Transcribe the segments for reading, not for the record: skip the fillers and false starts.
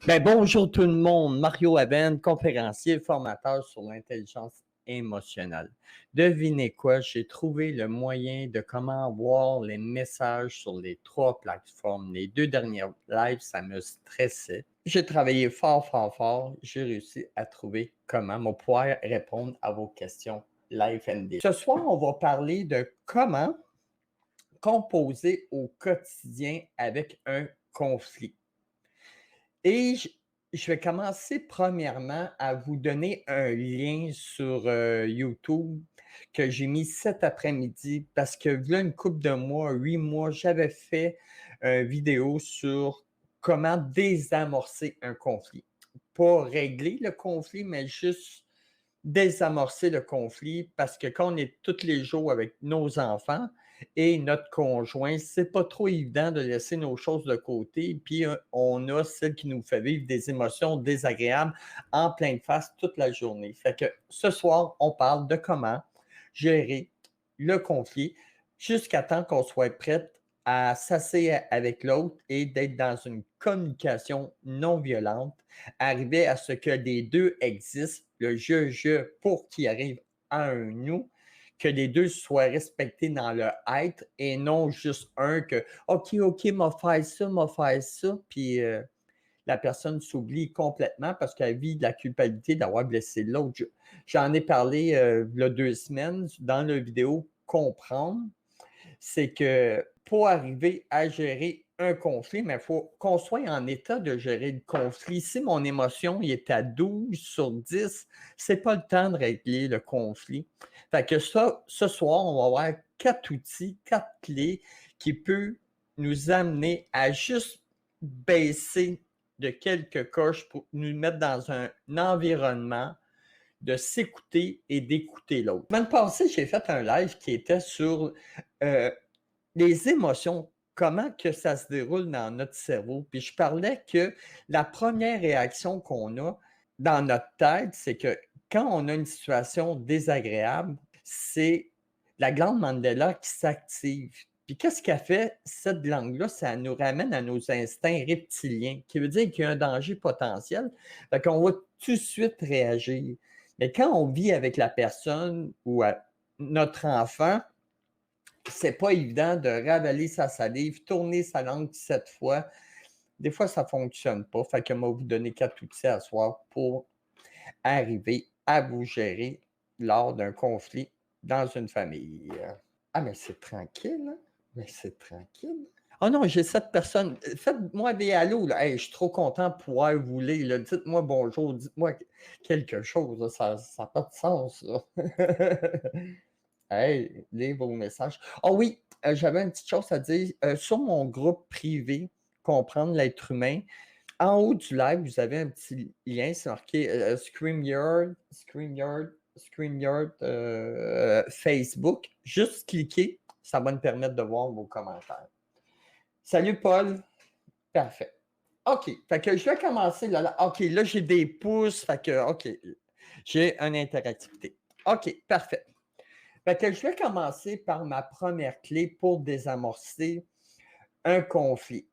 Bonjour tout le monde, Mario Aben, conférencier, formateur sur l'intelligence émotionnelle. Devinez quoi, j'ai trouvé le moyen de comment voir les messages sur les 3 plateformes. Les 2 dernières lives, ça me stressait. J'ai travaillé fort, fort, fort. J'ai réussi à trouver comment pouvoir répondre à vos questions live and direct. Ce soir, on va parler de comment composer au quotidien avec un conflit. Et je vais commencer premièrement à vous donner un lien sur, YouTube que j'ai mis cet après-midi parce que v'là une couple de mois, 8 mois, j'avais fait une vidéo sur comment désamorcer un conflit. Pas régler le conflit, mais juste désamorcer le conflit parce que quand on est tous les jours avec nos enfants et notre conjoint, c'est pas trop évident de laisser nos choses de côté. Puis on a celle qui nous fait vivre des émotions désagréables en pleine face toute la journée. Fait que ce soir, on parle de comment gérer le conflit jusqu'à temps qu'on soit prête à s'asseoir avec l'autre et d'être dans une communication non violente, arriver à ce que les deux existent, le je, pour qu'il arrive à un nous, que les deux soient respectés dans leur être et non juste un que OK, m'a fait ça, puis la personne s'oublie complètement parce qu'elle vit de la culpabilité d'avoir blessé l'autre. J'en ai parlé il y a 2 semaines dans la vidéo Comprendre, c'est que pour arriver à gérer un conflit, mais il faut qu'on soit en état de gérer le conflit. Si mon émotion il est à 12 sur 10, c'est pas le temps de régler le conflit. Fait que ça, ce soir, on va avoir 4 outils, 4 clés qui peuvent nous amener à juste baisser de quelques coches pour nous mettre dans un environnement de s'écouter et d'écouter l'autre. La semaine passée, j'ai fait un live qui était sur les émotions, comment que ça se déroule dans notre cerveau. Puis je parlais que la première réaction qu'on a dans notre tête, c'est que quand on a une situation désagréable, c'est la glande Mandela qui s'active. Puis qu'est-ce qu'elle fait, cette glande-là? Ça nous ramène à nos instincts reptiliens, qui veut dire qu'il y a un danger potentiel. Fait qu'on va tout de suite réagir. Mais quand on vit avec la personne ou notre enfant, c'est pas évident de ravaler sa salive, tourner sa langue 7 fois. Des fois, ça fonctionne pas. Fait que moi, vous donner 4 outils à soir pour arriver à vous gérer lors d'un conflit dans une famille. Ah, mais c'est tranquille, hein? Mais c'est tranquille. Oh non, j'ai 7 personnes. Faites-moi des allos, là. Hey, je suis trop content de pouvoir vous lire, là. Dites-moi bonjour, dites-moi quelque chose, là. Ça n'a pas de sens, là. Hey, lire vos messages. Ah oui, j'avais une petite chose à dire. Sur mon groupe privé, Comprendre l'être humain, en haut du live, vous avez un petit lien, c'est marqué StreamYard Facebook. Juste cliquez, ça va nous permettre de voir vos commentaires. Salut Paul. Parfait. OK. Fait que je vais commencer là. OK, là, j'ai des pouces. Fait que, OK, j'ai une interactivité. OK, parfait. Fait que je vais commencer par ma première clé pour désamorcer un conflit,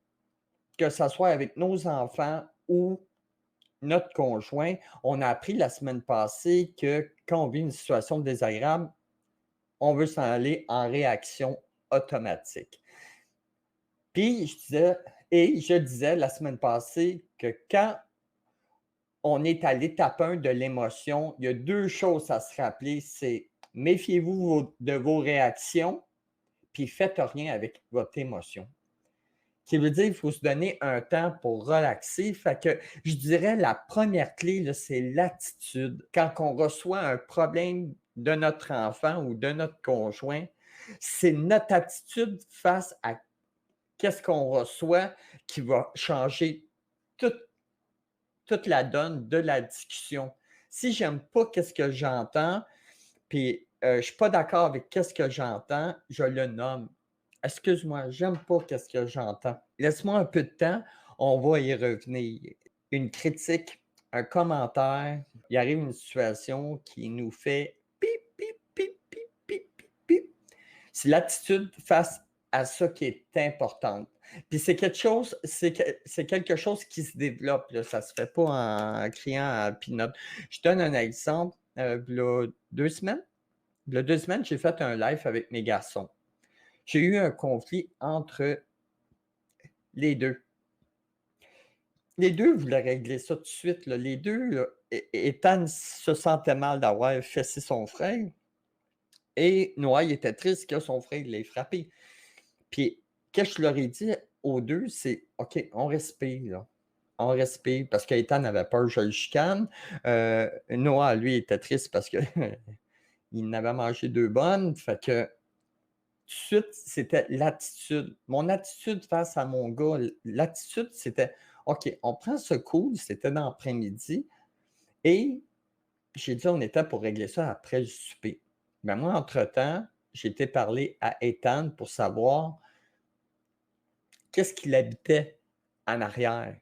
que ce soit avec nos enfants ou notre conjoint. On a appris la semaine passée que quand on vit une situation désagréable, on veut s'en aller en réaction automatique. Puis je disais la semaine passée que quand on est à l'étape 1 de l'émotion, il y a 2 choses à se rappeler, c'est méfiez-vous de vos réactions, puis faites rien avec votre émotion. Qui veut dire qu'il faut se donner un temps pour relaxer. Fait que je dirais la première clé, là, c'est l'attitude. Quand on reçoit un problème de notre enfant ou de notre conjoint, c'est notre attitude face à qu'est-ce qu'on reçoit qui va changer toute, toute la donne de la discussion. Si j'aime pas qu'est-ce que j'entends, puis je suis pas d'accord avec qu'est-ce que j'entends, je le nomme. Excuse-moi, j'aime pas qu'est-ce que j'entends. Laisse-moi un peu de temps, on va y revenir. Une critique, un commentaire, il arrive une situation qui nous fait pip, pip, pip, pip, pip, pip, pip. C'est l'attitude face à ça qui est importante. Puis c'est quelque chose qui se développe, là. Ça se fait pas en criant à peanut. Je donne un exemple. V'là 2 semaines. V'là 2 semaines, j'ai fait un live avec mes garçons. J'ai eu un conflit entre les 2. Les 2 voulaient régler ça tout de suite, là. Les 2, là, Ethan se sentait mal d'avoir fessé son frère et Noah, il était triste que son frère l'ait frappé. Puis, qu'est-ce que je leur ai dit aux 2, c'est: «OK, on respire, là. On respire», parce qu'Ethan avait peur que je le chicane. Noah, lui, était triste parce qu'il en avait mangé 2 bonnes. Fait que, tout de suite, c'était l'attitude. Mon attitude face à mon gars, l'attitude, c'était: «OK, on prend ce coude», c'était dans l'après-midi et j'ai dit: «On était pour régler ça après le souper». Mais moi, entre-temps, j'ai été parler à Ethan pour savoir qu'est-ce qu'il habitait en arrière.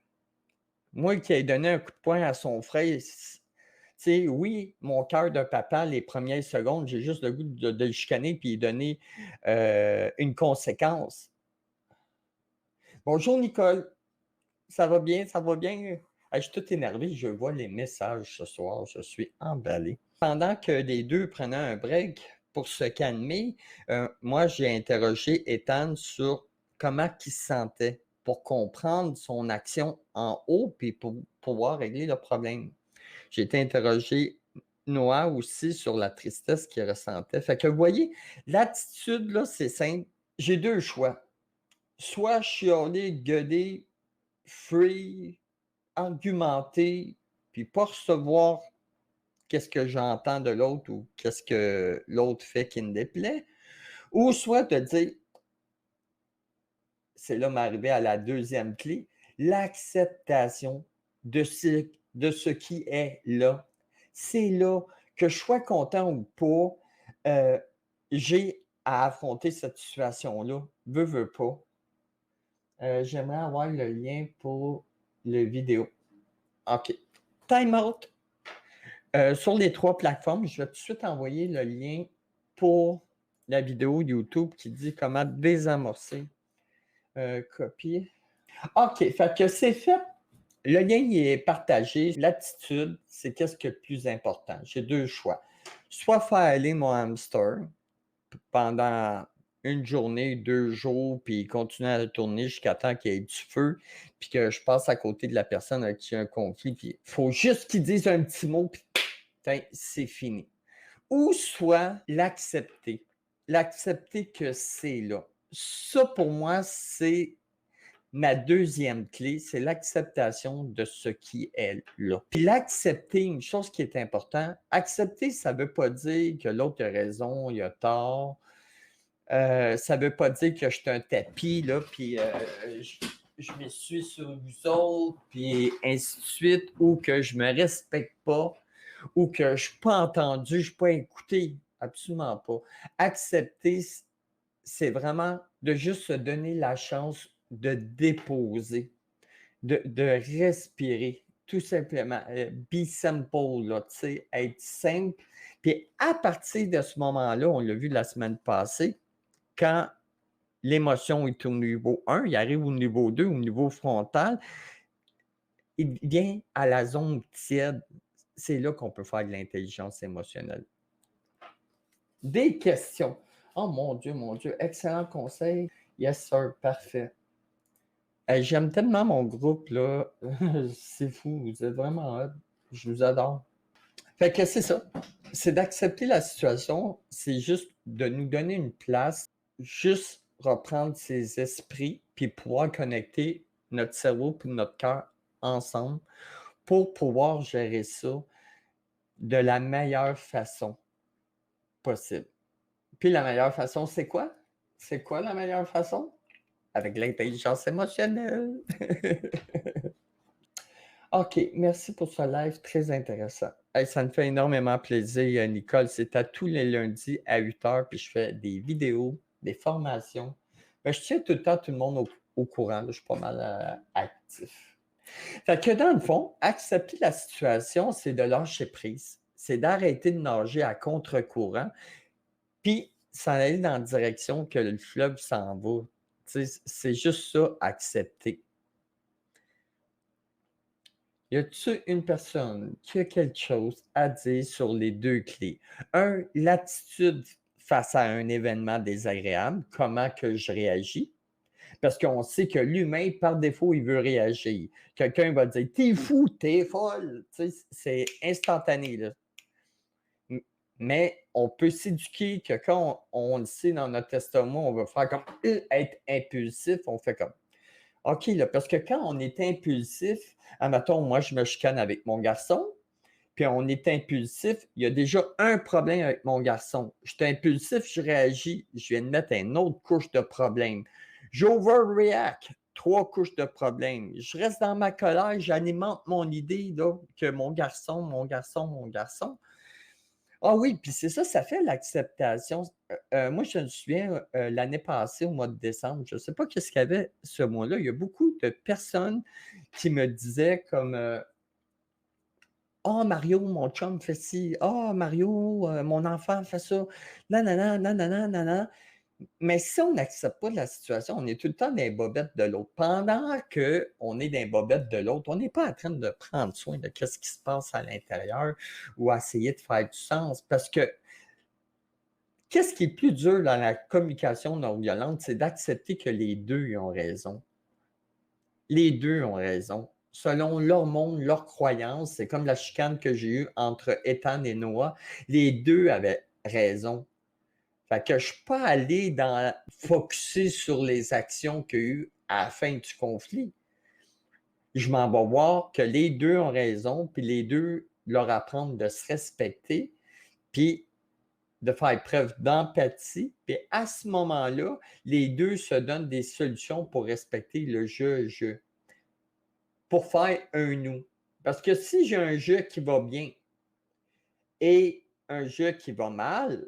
Moi qui ai donné un coup de poing à son frère, tu sais, oui, mon cœur de papa, les premières secondes, j'ai juste le goût de le chicaner puis lui donner une conséquence. «Bonjour Nicole, ça va bien, ça va bien?» Je suis tout énervé, je vois les messages ce soir, je suis emballé. Pendant que les 2 prenaient un break pour se calmer, moi j'ai interrogé Ethan sur comment il se sentait pour comprendre son action en haut puis pour pouvoir régler le problème. J'ai été interroger Noah aussi sur la tristesse qu'il ressentait. Fait que vous voyez, l'attitude là, c'est simple. J'ai 2 choix. Soit chialer, gueuler, free, argumenter, puis pas recevoir qu'est-ce que j'entends de l'autre ou qu'est-ce que l'autre fait qui me déplaît, ou soit te dire, c'est là m'arriver à la deuxième clé, l'acceptation de ce qui est là. C'est là que je sois content ou pas, j'ai à affronter cette situation-là, veux pas. J'aimerais avoir le lien pour le vidéo. OK. Time out. Sur les 3 plateformes, je vais tout de suite envoyer le lien pour la vidéo YouTube qui dit comment désamorcer. Copier. OK, fait que c'est fait. Le lien il est partagé. L'attitude, c'est qu'est-ce qui est le plus important? J'ai 2 choix. Soit faire aller mon hamster pendant une journée, 2 jours, puis continuer à tourner jusqu'à temps qu'il y ait du feu, puis que je passe à côté de la personne avec qui il y a un conflit, puis il faut juste qu'il dise un petit mot, puis c'est fini. Ou soit l'accepter. L'accepter que c'est là. Ça, pour moi, c'est ma deuxième clé, c'est l'acceptation de ce qui est là. Puis l'accepter, une chose qui est importante, accepter, ça ne veut pas dire que l'autre a raison, il a tort. Ça ne veut pas dire que je suis un tapis, là, puis je m'essuie sur vous autres, puis ainsi de suite, ou que je ne me respecte pas, ou que je ne suis pas entendu, je ne suis pas écouté. Absolument pas. Accepter, c'est vraiment de juste se donner la chance de déposer, de respirer, tout simplement. Be simple, là, tu sais, être simple. Puis à partir de ce moment-là, on l'a vu la semaine passée, quand l'émotion est au niveau 1, il arrive au niveau 2, au niveau frontal, il vient à la zone tiède. C'est là qu'on peut faire de l'intelligence émotionnelle. Des questions. Oh mon Dieu, excellent conseil. Yes, sir, parfait. J'aime tellement mon groupe, là. C'est fou, vous êtes vraiment hot. Je vous adore. Fait que c'est ça. C'est d'accepter la situation. C'est juste de nous donner une place, juste reprendre ses esprits, puis pouvoir connecter notre cerveau et notre cœur ensemble pour pouvoir gérer ça de la meilleure façon possible. Puis la meilleure façon, c'est quoi? C'est quoi la meilleure façon? Avec l'intelligence émotionnelle. OK, merci pour ce live très intéressant. Hey, ça me fait énormément plaisir, Nicole. C'est à tous les lundis à 8h, puis je fais des vidéos, des formations. Ben, je tiens tout le temps tout le monde au courant. Là, je suis pas mal actif. Fait que dans le fond, accepter la situation, c'est de lâcher prise. C'est d'arrêter de nager à contre-courant, puis s'en aller dans la direction que le fleuve s'en va. Tu Tu sais, c'est juste ça, accepter. Y a-t-il une personne qui a quelque chose à dire sur les deux clés? Un, l'attitude face à un événement désagréable, comment que je réagis? Parce qu'on sait que l'humain, par défaut, il veut réagir. Quelqu'un va dire t'es fou, t'es folle. Tu sais, c'est instantané. Là. Mais on peut s'éduquer que quand on le sait dans notre estomac, on veut faire comme être impulsif, on fait comme OK, là, parce que quand on est impulsif, admettons, moi, je me chicane avec mon garçon, puis on est impulsif, il y a déjà un problème avec mon garçon. Je suis impulsif, je réagis, je viens de mettre une autre couche de problème. J'overreact, 3 couches de problème. Je reste dans ma colère, j'alimente mon idée là, que mon garçon, mon garçon, mon garçon. Ah oui, puis c'est ça, ça fait l'acceptation. Moi, je me souviens, l'année passée, au mois de décembre, je ne sais pas qu'est-ce qu'il y avait ce mois-là, il y a beaucoup de personnes qui me disaient comme oh Mario, mon chum fait ci. Oh Mario, mon enfant fait ça. Nanana, nanana, nanana. Mais si on n'accepte pas la situation, on est tout le temps dans les bobettes de l'autre. Pendant qu'on est dans les bobettes de l'autre, on n'est pas en train de prendre soin de ce qui se passe à l'intérieur ou essayer de faire du sens. Parce que qu'est-ce qui est plus dur dans la communication non violente, c'est d'accepter que les deux ont raison. Les deux ont raison. Selon leur monde, leurs croyances, c'est comme la chicane que j'ai eue entre Ethan et Noah. Les deux avaient raison. Fait que je ne suis pas allé dans focusser sur les actions qu'il y a eu à la fin du conflit. Je m'en vais voir que les deux ont raison, puis les deux leur apprendre de se respecter, puis de faire preuve d'empathie. Puis à ce moment-là, les deux se donnent des solutions pour respecter le je, pour faire un nous. Parce que si j'ai un je qui va bien et un je qui va mal,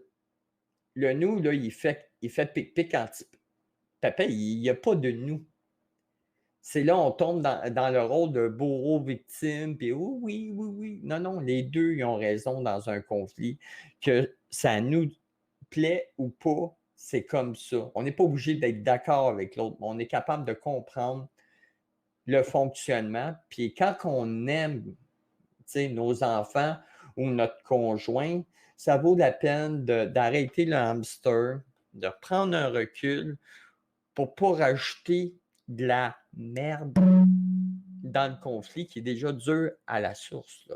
le nous, là, il fait pic-pic anti-papa, il n'y a pas de nous. C'est là on tombe dans le rôle de bourreau-victime, puis oui, oui, oui, oui. Non, non, les deux, ils ont raison dans un conflit. Que ça nous plaît ou pas, c'est comme ça. On n'est pas obligé d'être d'accord avec l'autre, mais on est capable de comprendre le fonctionnement. Puis quand on aime nos enfants ou notre conjoint, ça vaut la peine d'arrêter le hamster, de prendre un recul pour ne pas rajouter de la merde dans le conflit qui est déjà dur à la source. Là,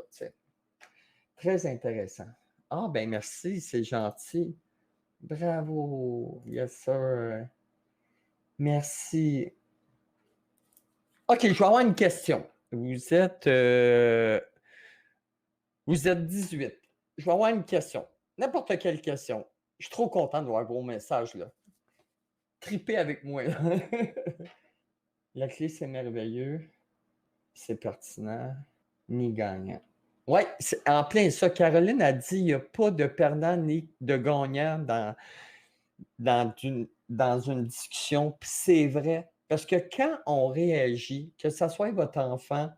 très intéressant. Ah, ben merci, c'est gentil. Bravo. Yes, sir. Merci. OK, je vais avoir une question. Vous êtes 18. Je vais avoir une question. N'importe quelle question. Je suis trop content de voir vos messages là. Tripez avec moi. Là. La clé, c'est merveilleux. C'est pertinent. Ni gagnant. Oui, c'est en plein ça. Caroline a dit il n'y a pas de perdant ni de gagnant dans une discussion. Puis c'est vrai. Parce que quand on réagit, que ce soit votre enfant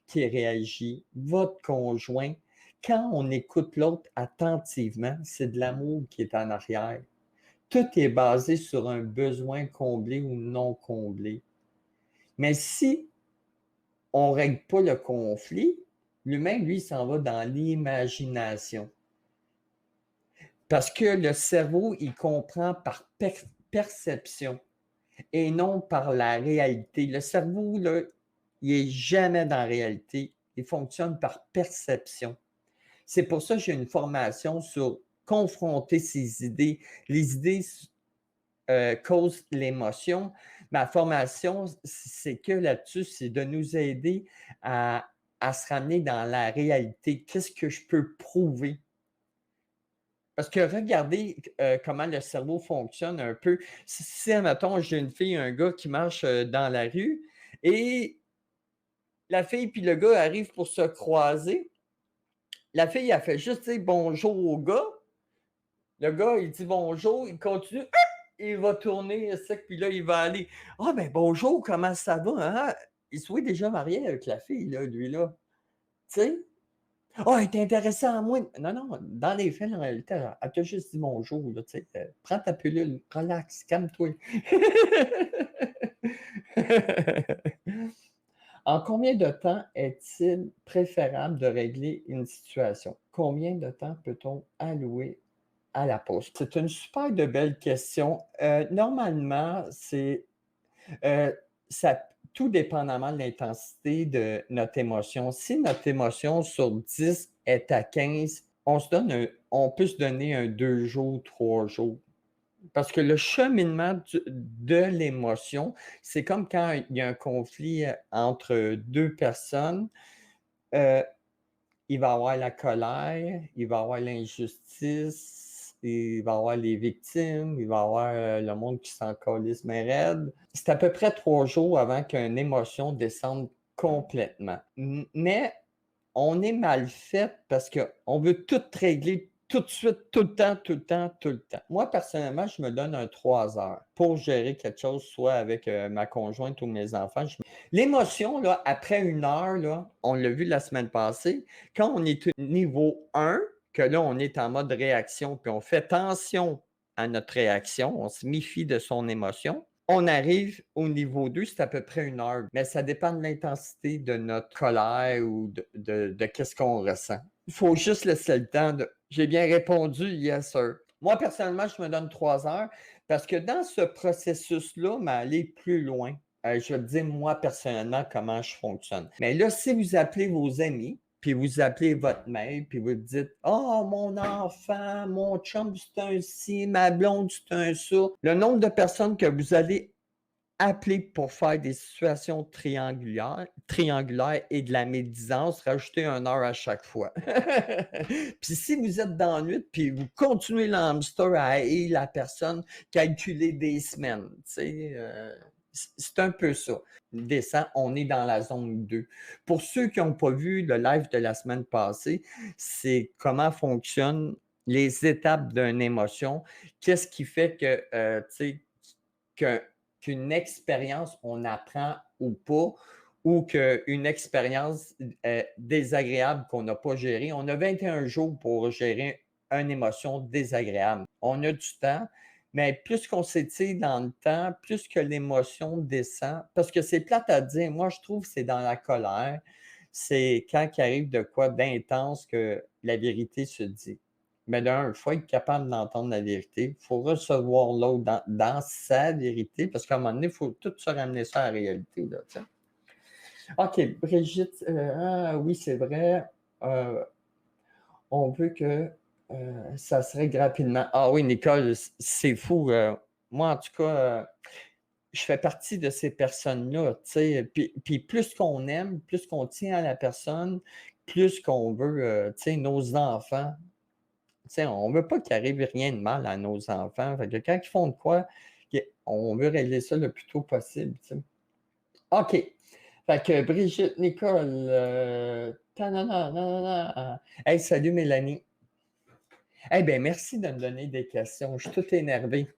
qui réagit, votre conjoint, quand on écoute l'autre attentivement, c'est de l'amour qui est en arrière. Tout est basé sur un besoin comblé ou non comblé. Mais si on ne règle pas le conflit, l'humain, lui, s'en va dans l'imagination. Parce que le cerveau, il comprend par perception et non par la réalité. Le cerveau, là, il n'est jamais dans la réalité. Il fonctionne par perception. C'est pour ça que j'ai une formation sur confronter ses idées. Les idées causent l'émotion. Ma formation, c'est que là-dessus, c'est de nous aider à se ramener dans la réalité. Qu'est-ce que je peux prouver? Parce que regardez comment le cerveau fonctionne un peu. Si, admettons, j'ai une fille, un gars qui marche dans la rue et la fille puis le gars arrivent pour se croiser. La fille, elle fait juste dire bonjour au gars. Le gars, il dit bonjour, il continue, il va tourner sec, puis là, il va aller. Ah, ben bonjour, comment ça va? Hein? Il se voit déjà marié avec la fille, là, lui, là. Tu sais? Oh, elle est intéressée en moi. Non, non, dans les faits, en réalité, elle t'a juste dit bonjour, là, tu sais. Prends ta pilule, relax, calme-toi. En combien de temps est-il préférable de régler une situation? Combien de temps peut-on allouer à la pause? C'est une super de belle question. Normalement, c'est ça, tout dépendamment de l'intensité de notre émotion. Si notre émotion sur 10 est à 15, on peut se donner un 2 jours, 3 jours. Parce que le cheminement de l'émotion, c'est comme quand il y a un conflit entre deux personnes. euh, il va y avoir la colère, il va y avoir l'injustice, il va y avoir les victimes, il va y avoir le monde qui s'en calisse mais raide. C'est à peu près 3 jours avant qu'une émotion descende complètement. Mais on est mal fait parce qu'on veut tout régler tout de suite, tout le temps, tout le temps, tout le temps. Moi, personnellement, je me donne un 3 heures pour gérer quelque chose, soit avec ma conjointe ou mes enfants. L'émotion, là, après 1 heure, là, on l'a vu la semaine passée, quand on est au niveau 1, que là, on est en mode réaction, puis on fait attention à notre réaction, on se méfie de son émotion. On arrive au niveau 2, c'est à peu près 1 heure, mais ça dépend de l'intensité de notre colère ou de qu'est-ce qu'on ressent. Il faut juste laisser le temps de « j'ai bien répondu, yes sir ». Moi, personnellement, je me donne 3 heures parce que dans ce processus-là, mais aller plus loin, je vais te dire, moi, personnellement, comment je fonctionne. Mais là, si vous appelez vos amis, puis vous appelez votre mère, puis vous dites « Oh, mon enfant, mon chum, c'est un ci, ma blonde, c'est un ça », le nombre de personnes que vous allez appeler pour faire des situations triangulaires et de la médisance, rajouter 1 heure à chaque fois. Puis si vous êtes dans la nuit, puis vous continuez l'hamster à haïr la personne, calculez des semaines. C'est un peu ça. Descend, on est dans la zone 2. Pour ceux qui n'ont pas vu le live de la semaine passée, c'est comment fonctionnent les étapes d'une émotion. Qu'est-ce qui fait que, qu'une expérience, on apprend ou pas, ou qu'une expérience désagréable qu'on n'a pas gérée. On a 21 jours pour gérer une émotion désagréable. On a du temps, mais plus qu'on s'étire dans le temps, plus que l'émotion descend, parce que c'est plate à dire, moi je trouve que c'est dans la colère, c'est quand il arrive de quoi d'intense que la vérité se dit. Mais il faut être capable d'entendre la vérité. Il faut recevoir l'autre dans sa vérité, parce qu'à un moment donné, il faut tout se ramener ça à la réalité. Là, OK, Brigitte, oui, c'est vrai. On veut que ça se règle rapidement. Ah oui, Nicole, c'est fou. Moi, en tout cas, je fais partie de ces personnes-là. Puis plus qu'on aime, plus qu'on tient à la personne, plus qu'on veut, nos enfants. On ne veut pas qu'il arrive rien de mal à nos enfants. Fait que quand ils font de quoi, on veut régler ça le plus tôt possible. OK. Fait que Brigitte, Nicole, hey, salut Mélanie. Eh bien, merci de me donner des questions. Je suis tout énervé.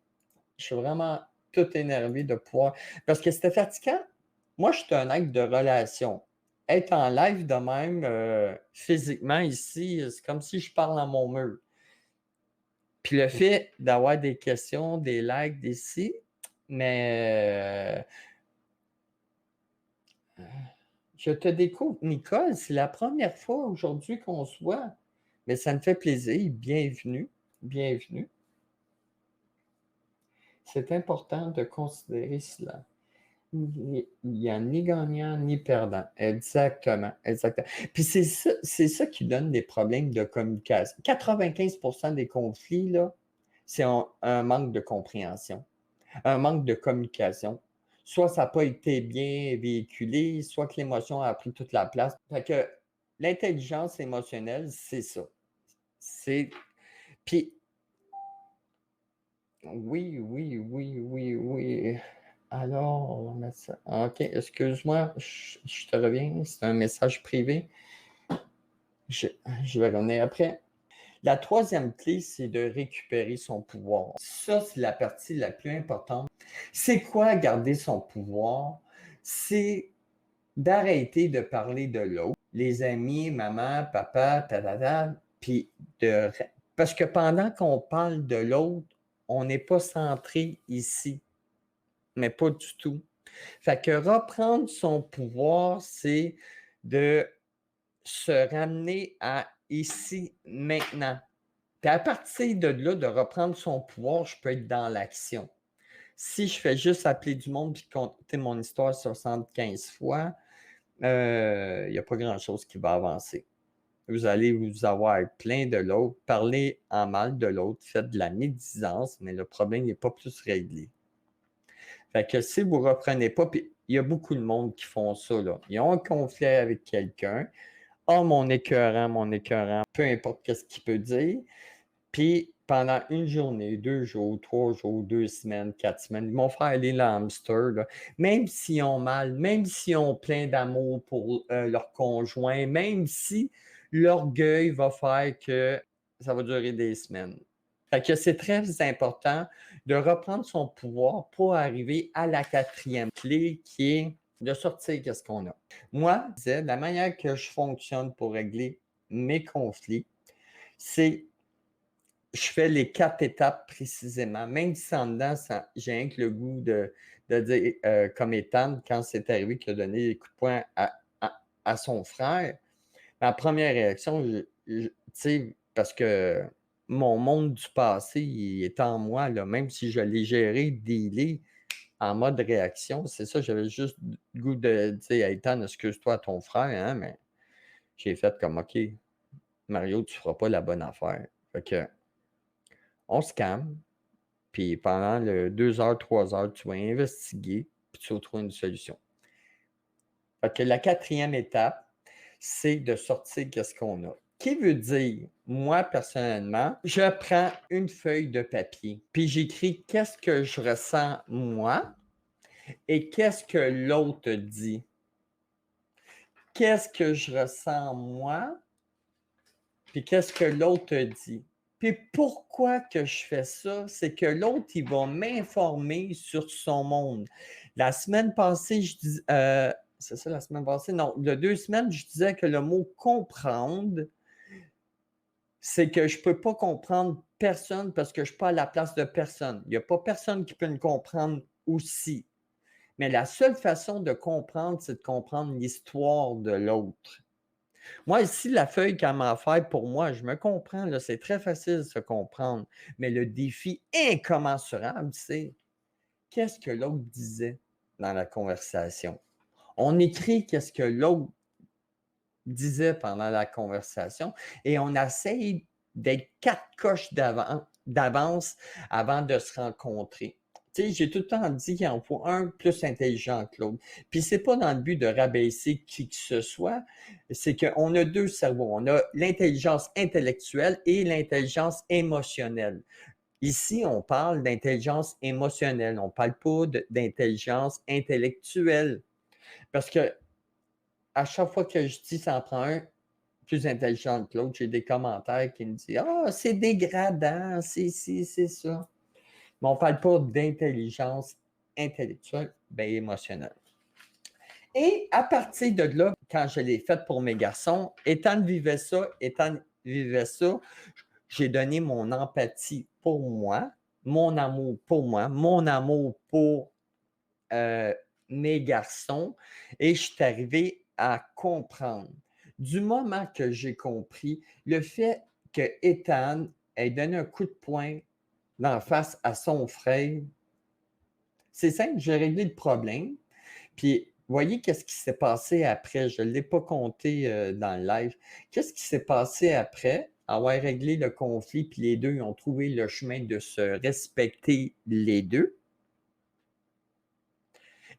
Je suis vraiment tout énervé de pouvoir. Parce que c'était fatigant. Moi, je suis un acte de relation. Être en live de même, physiquement ici, c'est comme si je parle à mon mur. Puis le fait d'avoir des questions, des likes, des si, mais je te découvre. Nicole, c'est la première fois aujourd'hui qu'on se voit. Mais ça me fait plaisir. Bienvenue. Bienvenue. C'est important de considérer cela. Il n'y a ni gagnant ni perdant. Exactement. Exactement. Puis c'est ça qui donne des problèmes de communication. 95% des conflits, là, c'est un manque de compréhension, un manque de communication. Soit ça n'a pas été bien véhiculé, soit que l'émotion a pris toute la place. Fait que l'intelligence émotionnelle, c'est ça. C'est. Puis, oui, oui, oui, oui, oui. Alors, on va mettre ça. OK, excuse-moi, je te reviens. C'est un message privé. Je, je vais revenir après. La troisième clé, c'est de récupérer son pouvoir. Ça, c'est la partie la plus importante. C'est quoi garder son pouvoir? C'est d'arrêter de parler de l'autre. les amis, maman, papa, tatata, puis parce que pendant qu'on parle de l'autre, on n'est pas centré ici, mais pas du tout. Fait que reprendre son pouvoir, c'est de se ramener à ici, maintenant. Puis à partir de là, de reprendre son pouvoir, je peux être dans l'action. Si je fais juste appeler du monde et compter mon histoire 75 fois, il n'y a pas grand-chose qui va avancer. Vous allez vous avoir plein de l'autre, parler en mal de l'autre, faites de la médisance, mais le problème n'est pas plus réglé. Fait que si vous ne reprenez pas, puis il y a beaucoup de monde qui font ça, là. Ils ont un conflit avec quelqu'un. Oh, mon écœurant, peu importe ce qu'il peut dire. Puis pendant une journée, 2 jours, 3 jours, 2 semaines, 4 semaines, ils vont faire les hamsters, là. Même s'ils ont mal, même s'ils ont plein d'amour pour leur conjoint, même si l'orgueil va faire que ça va durer des semaines. Fait que c'est très important de reprendre son pouvoir pour arriver à la 4e clé qui est de sortir qu'est-ce qu'on a. Moi, la manière que je fonctionne pour régler mes conflits, c'est je fais les 4 étapes précisément. Même si en dedans, j'ai rien que le goût de dire, comme Ethan, quand c'est arrivé qu'il a donné des coups de poing à son frère, ma première réaction, tu sais, parce que mon monde du passé, il est en moi, là, même si je l'ai géré, dealé en mode réaction, c'est ça, j'avais juste le goût de dire, Ethan, excuse-toi à ton frère, hein, mais j'ai fait comme, OK, Mario, tu feras pas la bonne affaire. Fait que, on se calme, puis pendant 2 heures, 3 heures, tu vas investiguer, puis tu vas trouver une solution. Fait que la 4e étape, c'est de sortir qu'est-ce qu'on a. Qui veut dire, moi, personnellement, je prends une feuille de papier, puis j'écris qu'est-ce que je ressens moi et qu'est-ce que l'autre dit. Qu'est-ce que je ressens moi, puis qu'est-ce que l'autre dit. Puis pourquoi que je fais ça? C'est que l'autre, il va m'informer sur son monde. La semaine passée, je dis, c'est ça la semaine passée? Non, il y a 2 semaines, je disais que le mot comprendre, c'est que je ne peux pas comprendre personne parce que je ne suis pas à la place de personne. Il n'y a pas personne qui peut me comprendre aussi. Mais la seule façon de comprendre, c'est de comprendre l'histoire de l'autre. Moi, ici, la feuille qu'elle m'a fait pour moi, je me comprends, là, c'est très facile de se comprendre. Mais le défi incommensurable, c'est qu'est-ce que l'autre disait dans la conversation. On écrit qu'est-ce que l'autre disait pendant la conversation et on essaye d'être 4 coches d'avance avant de se rencontrer. Tu sais, j'ai tout le temps dit qu'il en faut un plus intelligent que l'autre. Puis c'est pas dans le but de rabaisser qui que ce soit, c'est qu'on a 2 cerveaux. On a l'intelligence intellectuelle et l'intelligence émotionnelle. Ici, on parle d'intelligence émotionnelle. On ne parle pas d'intelligence intellectuelle. Parce que à chaque fois que je dis ça en prend un plus intelligent que l'autre, j'ai des commentaires qui me disent ah, c'est dégradant, c'est ci, c'est ça. Mais on ne parle pas d'intelligence intellectuelle, bien émotionnelle. Et à partir de là, quand je l'ai fait pour mes garçons, Ethan vivait ça, j'ai donné mon empathie pour moi, mon amour pour moi, mon amour pour mes garçons, et je suis arrivé à comprendre. Du moment que j'ai compris, le fait que Ethan ait donné un coup de poing d'en face à son frère, c'est simple, j'ai réglé le problème. Puis, voyez qu'est-ce qui s'est passé après. Je ne l'ai pas compté dans le live. Qu'est-ce qui s'est passé après avoir réglé le conflit, puis les deux ils ont trouvé le chemin de se respecter les deux?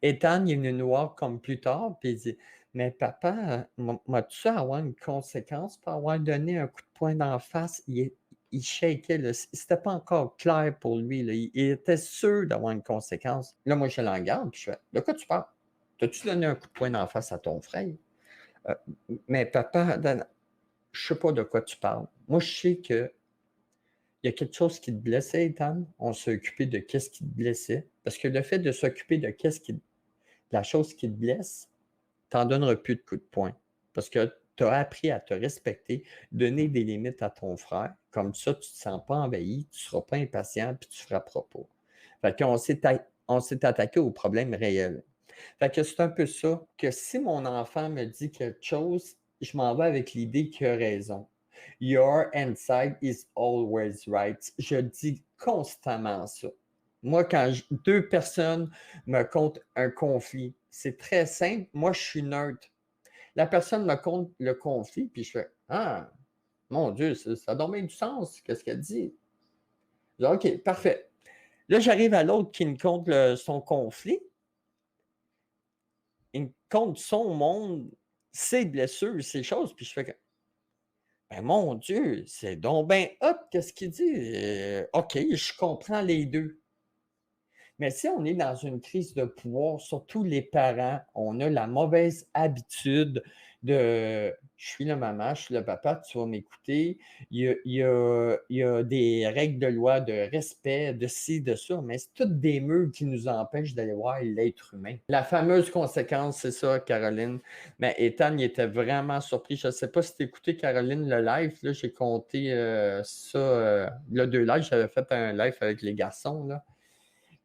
Ethan, il est venu nous voir comme plus tard, puis il dit mais papa, m'as-tu avoir une conséquence pour avoir donné un coup de poing d'en face? Il shakeait, là. C'était pas encore clair pour lui, là. Il était sûr d'avoir une conséquence. Là, moi, je l'en garde, puis je fais de quoi tu parles? T'as-tu donné un coup de poing d'en face à ton frère? Euh, mais papa, je sais pas de quoi tu parles. Moi, je sais que il y a quelque chose qui te blessait, Ethan. On s'est occupé de qu'est-ce qui te blessait. Parce que le fait de s'occuper de la chose qui te blesse, tu n'en donneras plus de coups de poing. Parce que Tu as appris à te respecter, donner des limites à ton frère. Comme ça, tu ne te sens pas envahi, tu ne seras pas impatient, puis tu ne frapperas pas. Fait qu'on s'est attaqué au problème réel. Fait que c'est un peu ça, que si mon enfant me dit quelque chose, je m'en vais avec l'idée qu'il a raison. Your inside is always right. Je dis constamment ça. Moi, quand deux personnes me content un conflit, c'est très simple. Moi, je suis neutre. La personne me conte le conflit, puis je fais Ah, mon Dieu, ça donne bien du sens. Qu'est-ce qu'elle dit? Je dis, OK, parfait. Là, j'arrive à l'autre qui me conte son conflit. Il me conte son monde, ses blessures, ses choses, puis je fais que ben mon Dieu, c'est donc bien hot, qu'est-ce qu'il dit? OK, je comprends les deux. Mais si on est dans une crise de pouvoir, surtout les parents, on a la mauvaise habitude de je suis la maman, je suis le papa, tu vas m'écouter. Il y a des règles de loi, de respect, de ci, de ça, mais c'est toutes des murs qui nous empêchent d'aller voir l'être humain. La fameuse conséquence, c'est ça, Caroline. Mais Ethan, il était vraiment surpris. Je ne sais pas si tu écouté, Caroline, le live. Là, j'ai compté ça. Le 2 lives, j'avais fait un live avec les garçons. Là.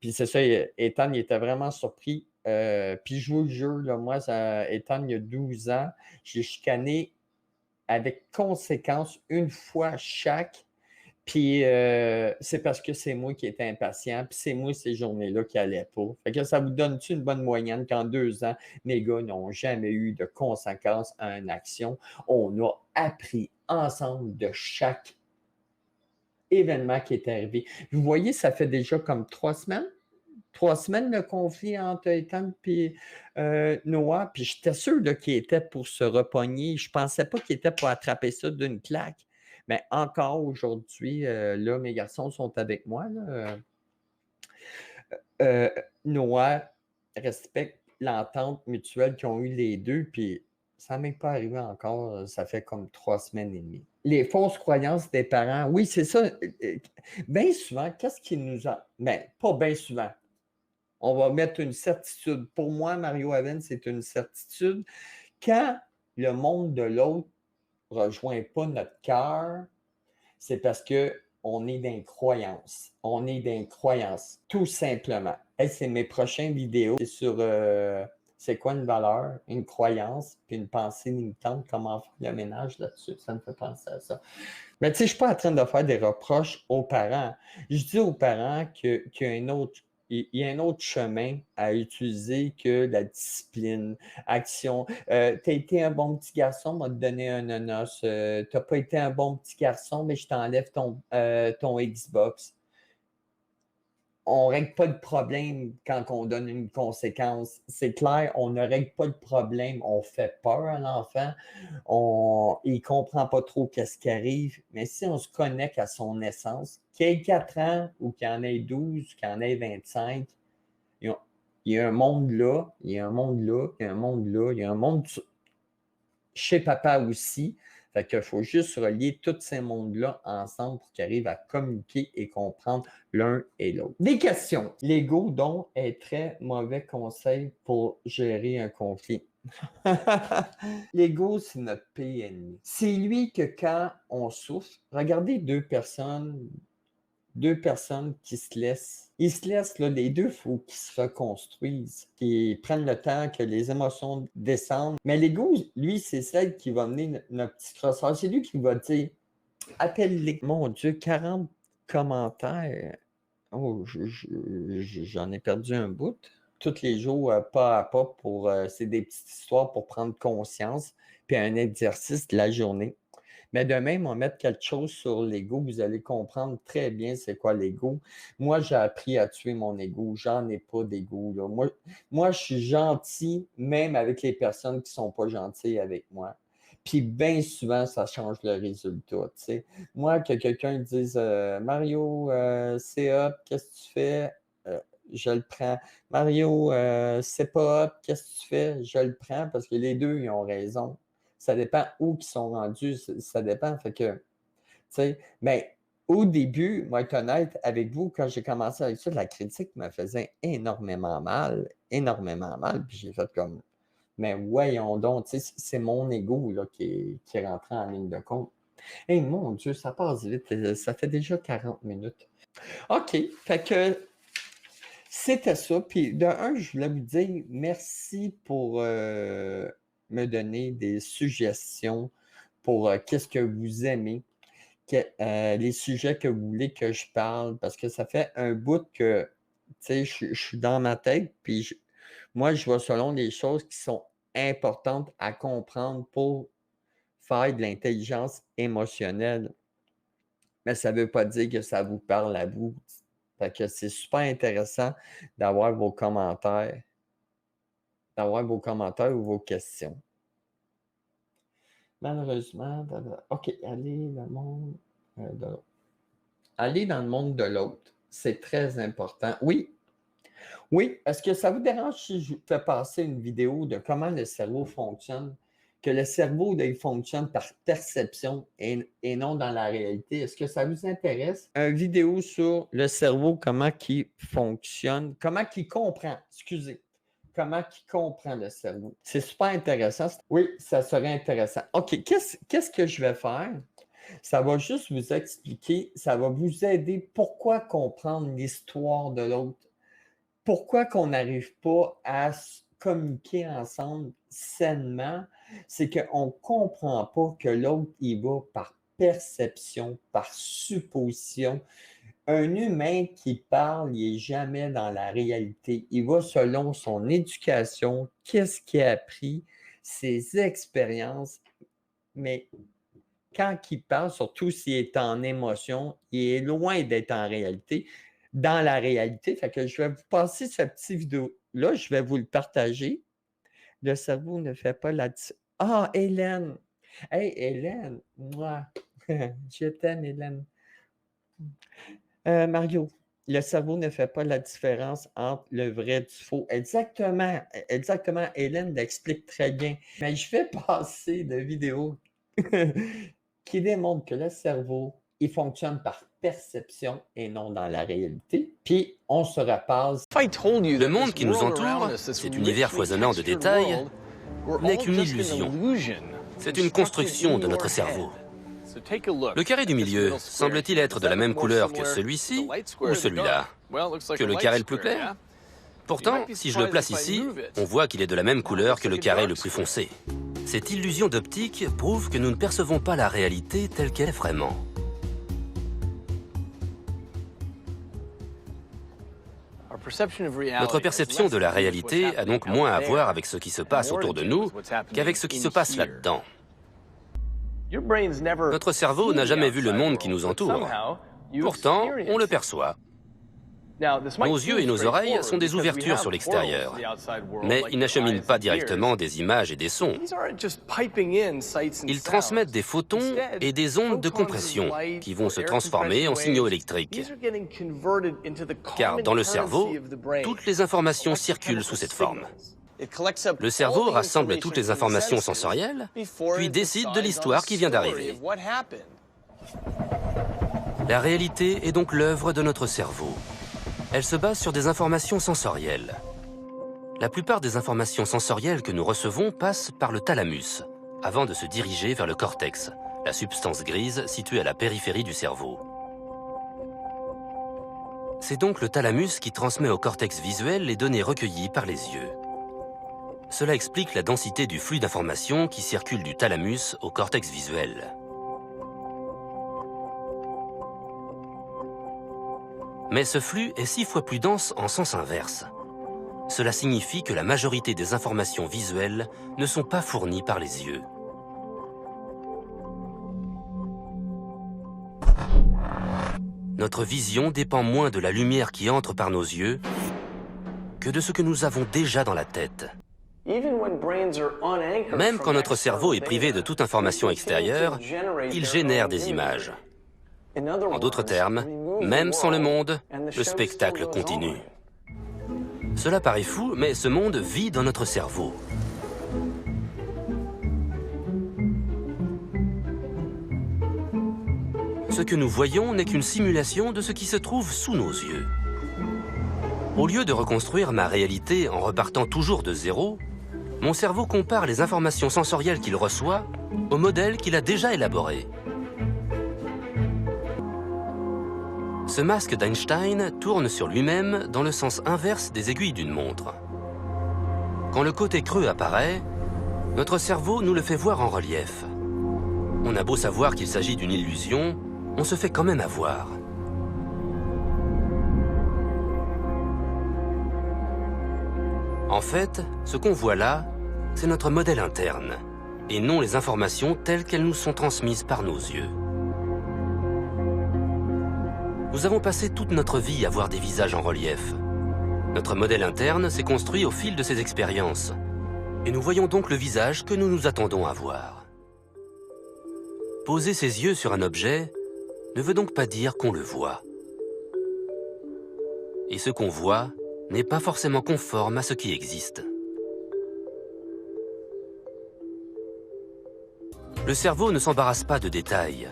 Puis c'est ça, Ethan, il était vraiment surpris. Puis je vous le jure, là, moi, Ethan, il y a 12 ans, j'ai chicané avec conséquence une fois chaque. Puis c'est parce que c'est moi qui étais impatient, puis c'est moi ces journées-là qui n'allaient pas. Fait que ça vous donne-tu une bonne moyenne qu'en 2 ans, mes gars n'ont jamais eu de conséquences à une action? On a appris ensemble de chaque événement qui est arrivé. Vous voyez, ça fait déjà comme 3 semaines. 3 semaines le conflit entre Ethan et Noah, puis j'étais sûr qu'il était pour se repogner. Je ne pensais pas qu'il était pour attraper ça d'une claque. Mais encore aujourd'hui, là, mes garçons sont avec moi. Là, Noah respecte l'entente mutuelle qu'ils ont eu les deux, puis ça m'est pas arrivé encore, ça fait comme 3 semaines et demie. Les fausses croyances des parents, oui, c'est ça. Bien souvent, qu'est-ce qui nous a... Ben, pas bien souvent. On va mettre une certitude. Pour moi, Mario Aven, c'est une certitude. Quand le monde de l'autre ne rejoint pas notre cœur, c'est parce qu'on est d'incroyance. On est d'incroyance, tout simplement. Hey, c'est mes prochaines vidéos. C'est sur c'est quoi une valeur, une croyance, puis une pensée limitante, comment faire le ménage là-dessus. Ça me fait penser à ça. Mais tu sais, je ne suis pas en train de faire des reproches aux parents. Je dis aux parents qu'il y a un autre chemin à utiliser que la discipline, action. Tu as été un bon petit garçon, m'a donné un nonos. Tu n'as pas été un bon petit garçon, mais je t'enlève ton Xbox. On ne règle pas le problème quand on donne une conséquence. C'est clair, on ne règle pas le problème. On fait peur à l'enfant. Il ne comprend pas trop qu'est-ce qui arrive. Mais si on se connecte à son essence, qu'il ait 4 ans ou qu'il en ait 12, qu'il en ait 25, il y a un monde là, il y a un monde là, il y a un monde là, il y a un monde chez papa aussi. Fait qu'il faut juste relier tous ces mondes-là ensemble pour qu'ils arrivent à communiquer et comprendre l'un et l'autre. Des questions. L'ego, donc, est très mauvais conseil pour gérer un conflit. L'ego, c'est notre pire ennemi. C'est lui que quand on souffre, regardez deux personnes qui se laissent. Ils se laissent, là, les deux, il faut qu'ils se reconstruisent, qu'ils prennent le temps, que les émotions descendent. Mais l'ego, lui, c'est celle qui va mener notre petit crosseur. C'est lui qui va dire appelle-les. Mon Dieu, 40 commentaires. Oh, j'en ai perdu un bout. Tous les jours, pas à pas, c'est des petites histoires pour prendre conscience, puis un exercice de la journée. Mais de même, on va mettre quelque chose sur l'ego. Vous allez comprendre très bien c'est quoi l'ego. Moi, j'ai appris à tuer mon ego. J'en ai pas d'ego. Moi, je suis gentil, même avec les personnes qui sont pas gentilles avec moi. Puis bien souvent, ça change le résultat. T'sais. Moi, que quelqu'un dise Mario, c'est hot, qu'est-ce que tu fais? Je le prends. Mario, c'est pas hot, qu'est-ce que tu fais? Je le prends parce que les deux, ils ont raison. Ça dépend où ils sont rendus, ça dépend. Fait que, tu sais, mais au début, moi, être honnête avec vous, quand j'ai commencé avec ça, la critique me faisait énormément mal, puis j'ai fait comme, Mais voyons donc, tu sais, c'est mon ego là, qui est rentré en ligne de compte. Hey, mon Dieu, ça passe vite. Ça fait déjà 40 minutes. OK, fait que c'était ça. Puis de un, je voulais vous dire merci pour me donner des suggestions pour qu'est-ce que vous aimez, les sujets que vous voulez que je parle, parce que ça fait un bout que, tu sais, je suis dans ma tête, puis moi, je vois selon les choses qui sont importantes à comprendre pour faire de l'intelligence émotionnelle. Mais ça ne veut pas dire que ça vous parle à vous. Fait que c'est super intéressant d'avoir vos commentaires, ou vos questions. Malheureusement, OK, aller dans le monde de l'autre. Aller dans le monde de l'autre, c'est très important. Oui, oui. Est-ce que ça vous dérange si je fais passer une vidéo de comment le cerveau fonctionne? Que le cerveau, il fonctionne par perception et non dans la réalité. Est-ce que ça vous intéresse? Une vidéo sur le cerveau, comment il fonctionne, comment il comprend, excusez, comment il comprend le cerveau. C'est super intéressant. Oui, ça serait intéressant. OK, qu'est-ce que je vais faire? Ça va juste vous expliquer, ça va vous aider pourquoi comprendre l'histoire de l'autre. Pourquoi qu'on n'arrive pas à se communiquer ensemble sainement, c'est qu'on ne comprend pas que l'autre, il va par perception, par supposition. Un humain qui parle, il n'est jamais dans la réalité. Il va selon son éducation, qu'est-ce qu'il a appris, ses expériences, mais quand il parle, surtout s'il est en émotion, il est loin d'être en réalité, dans la réalité. Fait que je vais vous passer cette petite vidéo-là, je vais vous le partager. Le cerveau ne fait pas la... Ah, Hélène! Hey, Hélène! Moi, je t'aime, Hélène. Mario, le cerveau ne fait pas la différence entre le vrai et du faux. Exactement, exactement. Hélène l'explique très bien. Mais je vais passer de vidéos qui démontre que le cerveau, il fonctionne par perception et non dans la réalité. Puis, on se repasse. Le monde qui nous entoure, cet univers foisonnant de détails, n'est qu'une illusion. C'est une construction de notre cerveau. Le carré du milieu semble-t-il être de la même couleur que celui-ci ou celui-là? Que le carré le plus clair? Pourtant, si je le place ici, on voit qu'il est de la même couleur que le carré le plus foncé. Cette illusion d'optique prouve que nous ne percevons pas la réalité telle qu'elle est vraiment. Notre perception de la réalité a donc moins à voir avec ce qui se passe autour de nous qu'avec ce qui se passe là-dedans. Notre cerveau n'a jamais vu le monde qui nous entoure. Pourtant, on le perçoit. Nos yeux et nos oreilles sont des ouvertures sur l'extérieur, mais ils n'acheminent pas directement des images et des sons. Ils transmettent des photons et des ondes de compression qui vont se transformer en signaux électriques. Car dans le cerveau, toutes les informations circulent sous cette forme. Le cerveau rassemble toutes les informations sensorielles, puis décide de l'histoire qui vient d'arriver. La réalité est donc l'œuvre de notre cerveau. Elle se base sur des informations sensorielles. La plupart des informations sensorielles que nous recevons passent par le thalamus, avant de se diriger vers le cortex, la substance grise située à la périphérie du cerveau. C'est donc le thalamus qui transmet au cortex visuel les données recueillies par les yeux. Cela explique la densité du flux d'informations qui circule du thalamus au cortex visuel. Mais ce flux est 6 fois plus dense en sens inverse. Cela signifie que la majorité des informations visuelles ne sont pas fournies par les yeux. Notre vision dépend moins de la lumière qui entre par nos yeux que de ce que nous avons déjà dans la tête. Même quand notre cerveau est privé de toute information extérieure, il génère des images. En d'autres termes, même sans le monde, le spectacle continue. Cela paraît fou, mais ce monde vit dans notre cerveau. Ce que nous voyons n'est qu'une simulation de ce qui se trouve sous nos yeux. Au lieu de reconstruire ma réalité en repartant toujours de zéro, Mon cerveau compare les informations sensorielles qu'il reçoit au modèle qu'il a déjà élaboré. Ce masque d'Einstein tourne sur lui-même dans le sens inverse des aiguilles d'une montre. Quand le côté creux apparaît, notre cerveau nous le fait voir en relief. On a beau savoir qu'il s'agit d'une illusion, on se fait quand même avoir. En fait, ce qu'on voit là, c'est notre modèle interne, et non les informations telles qu'elles nous sont transmises par nos yeux. Nous avons passé toute notre vie à voir des visages en relief. Notre modèle interne s'est construit au fil de ces expériences, et nous voyons donc le visage que nous nous attendons à voir. Poser ses yeux sur un objet ne veut donc pas dire qu'on le voit. Et ce qu'on voit n'est pas forcément conforme à ce qui existe. Le cerveau ne s'embarrasse pas de détails.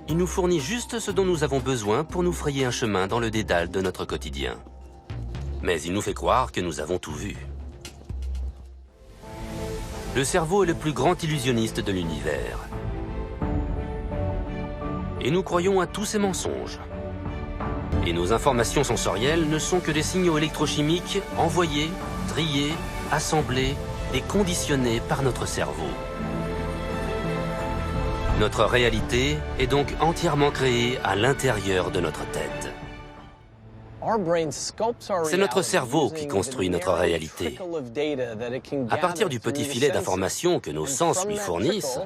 Il nous fournit juste ce dont nous avons besoin pour nous frayer un chemin dans le dédale de notre quotidien. Mais il nous fait croire que nous avons tout vu. Le cerveau est le plus grand illusionniste de l'univers. Et nous croyons à tous ces mensonges. Et nos informations sensorielles ne sont que des signaux électrochimiques envoyés, triés, assemblés et conditionnés par notre cerveau. Notre réalité est donc entièrement créée à l'intérieur de notre tête. C'est notre cerveau qui construit notre réalité. À partir du petit filet d'informations que nos sens lui fournissent,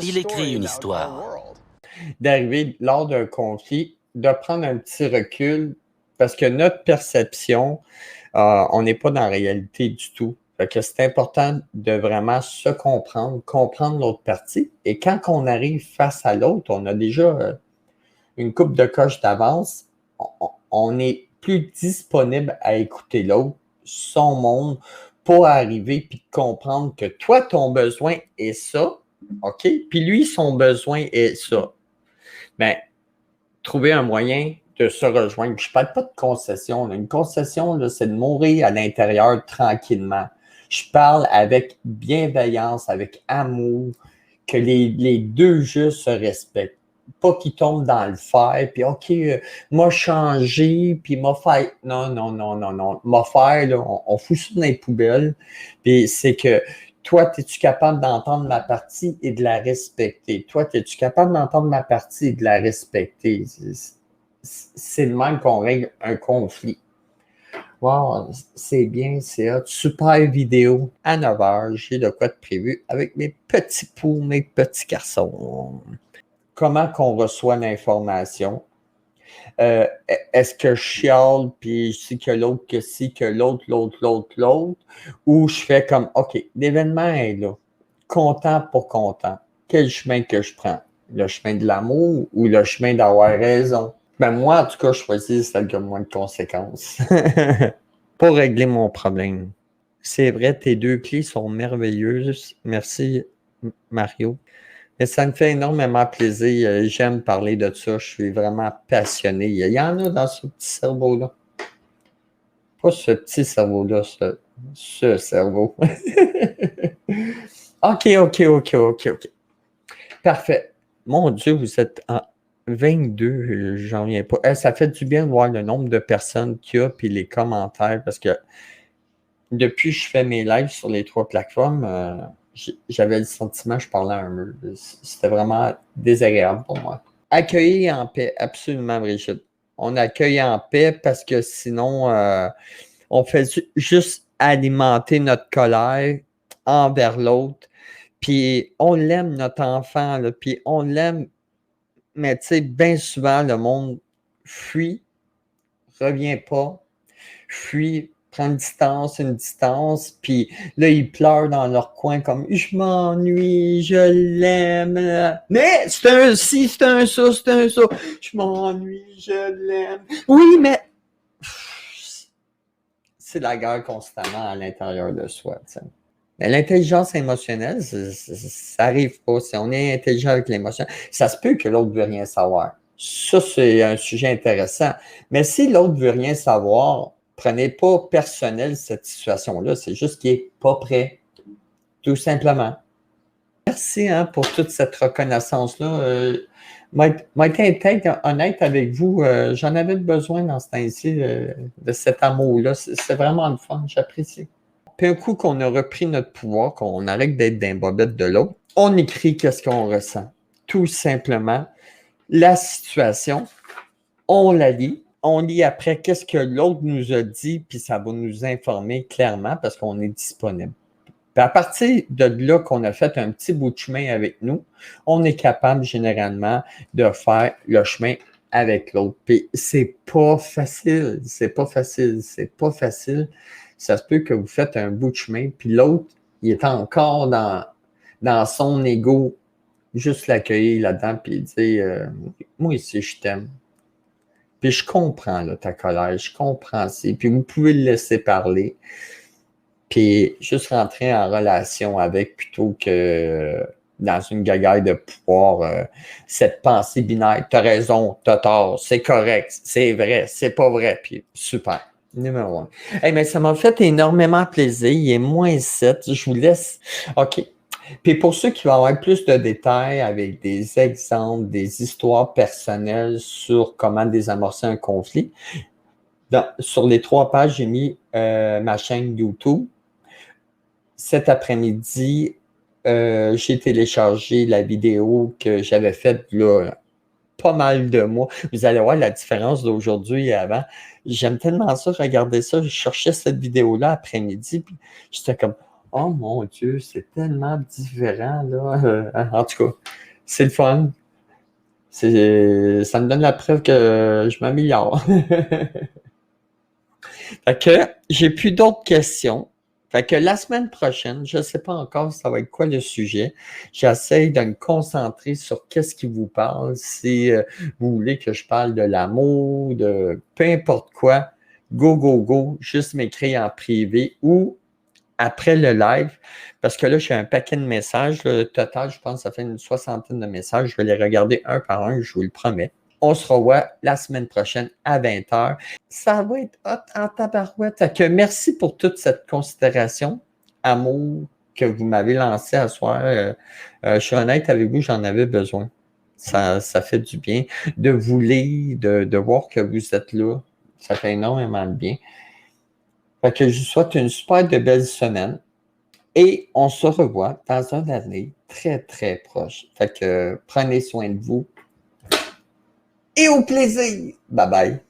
il écrit une histoire. D'arriver lors d'un conflit, de prendre un petit recul, parce que notre perception, on n'est pas dans la réalité du tout. Fait que c'est important de vraiment se comprendre l'autre partie. Et quand on arrive face à l'autre, on a déjà une couple de coches d'avance. On est plus disponible à écouter l'autre, son monde, pour arriver puis comprendre que toi, ton besoin est ça, OK? Puis lui, son besoin est ça. Bien, trouver un moyen de se rejoindre. Je ne parle pas de concession. Une concession, là, c'est de mourir à l'intérieur tranquillement. Je parle avec bienveillance, avec amour, que les deux juste se respectent. Pas qu'ils tombent dans le fer, puis OK, m'a changé, puis m'a fait... Non. M'a fait, là, on fout ça dans les poubelles. Puis c'est que toi, es-tu capable d'entendre ma partie et de la respecter? Toi, es-tu capable d'entendre ma partie et de la respecter? C'est le même qu'on règle un conflit. Wow, c'est bien, c'est hot. Super vidéo. À 9h, j'ai de quoi de prévu avec mes petits poux, mes petits garçons. Comment qu'on reçoit l'information? Est-ce que je chiale, puis je sais que l'autre, que si, que l'autre, ou je fais comme, OK, l'événement est là. Content pour content. Quel chemin que je prends? Le chemin de l'amour ou le chemin d'avoir raison? Ben moi, en tout cas, je choisis celle qui a moins de conséquences. Pour régler mon problème. C'est vrai, tes deux clés sont merveilleuses. Merci, Mario. Et ça me fait énormément plaisir. J'aime parler de ça. Je suis vraiment passionné. Il y en a dans ce petit cerveau-là. Pas ce petit cerveau-là, ce cerveau. OK. Parfait. Mon Dieu, vous êtes en 22, j'en viens pas. Ça fait du bien de voir le nombre de personnes qu'il y a puis les commentaires parce que depuis que je fais mes lives sur les 3 plateformes, j'avais le sentiment que je parlais à un mur. C'était vraiment désagréable pour moi. Accueillir en paix, absolument, Brigitte. On accueille en paix parce que sinon, on fait juste alimenter notre colère envers l'autre. Puis on l'aime, notre enfant, là, puis on l'aime. Mais tu sais, bien souvent, le monde fuit, revient pas, fuit, prend une distance, puis là, ils pleurent dans leur coin comme « Je m'ennuie, je l'aime. » Mais c'est un ci, c'est un ça. « Je m'ennuie, je l'aime. » Oui, mais c'est la guerre constamment à l'intérieur de soi, tu sais. Mais l'intelligence émotionnelle, ça n'arrive pas. Si on est intelligent avec l'émotion, ça se peut que l'autre ne veut rien savoir. Ça, c'est un sujet intéressant. Mais si l'autre ne veut rien savoir, Prenez pas personnel cette situation-là. C'est juste qu'il n'est pas prêt. Tout simplement. Merci pour toute cette reconnaissance-là. Moi, être honnête avec vous, j'en avais besoin dans ce temps-ci de cet amour-là. C'est vraiment le fun, j'apprécie. Puis un coup qu'on a repris notre pouvoir, qu'on arrête d'être d'un bobette de l'autre, on écrit qu'est-ce qu'on ressent. Tout simplement, la situation, on la lit. On lit après qu'est-ce que l'autre nous a dit, puis ça va nous informer clairement parce qu'on est disponible. Puis à partir de là qu'on a fait un petit bout de chemin avec nous, on est capable généralement de faire le chemin avec l'autre. Puis c'est pas facile, c'est pas facile, c'est pas facile. Ça se peut que vous faites un bout de chemin, puis l'autre, il est encore dans son ego, juste l'accueillir là-dedans, puis dire moi ici, je t'aime. Puis je comprends là, ta colère, je comprends ça. Puis vous pouvez le laisser parler. Puis juste rentrer en relation avec plutôt que dans une gagaille de pouvoir, cette pensée binaire. T'as raison, t'as tort, c'est correct, c'est vrai, c'est pas vrai. Puis super. Numéro 1. Hey, mais ça m'a fait énormément plaisir. Il est -7. Je vous laisse. OK. Puis pour ceux qui vont avoir plus de détails avec des exemples, des histoires personnelles sur comment désamorcer un conflit, sur les 3 pages, j'ai mis ma chaîne YouTube. Cet après-midi, j'ai téléchargé la vidéo que j'avais faite là, pas mal de mois. Vous allez voir la différence d'aujourd'hui et avant. J'aime tellement ça, regarder ça. Je cherchais cette vidéo-là après-midi, puis j'étais comme « Oh mon Dieu, c'est tellement différent, là! » En tout cas, c'est le fun. Ça me donne la preuve que je m'améliore. Fait que j'ai plus d'autres questions. Fait que la semaine prochaine, je ne sais pas encore ça va être quoi le sujet. J'essaie de me concentrer sur qu'est-ce qui vous parle. Si vous voulez que je parle de l'amour, de peu importe quoi, go, go, go, juste m'écrire en privé ou après le live, parce que là, j'ai un paquet de messages. Le total, je pense que ça fait une 60aine de messages. Je vais les regarder un par un, je vous le promets. On se revoit la semaine prochaine à 20h. Ça va être hot en tabarouette. Fait que merci pour toute cette considération, amour que vous m'avez lancé à soir. Je suis honnête avec vous, j'en avais besoin. Ça fait du bien de vous lire, de voir que vous êtes là. Ça fait énormément de bien. Fait que je vous souhaite une super de belle semaine. Et on se revoit dans un avenir très, très proche. Fait que prenez soin de vous. Et au plaisir! Bye bye!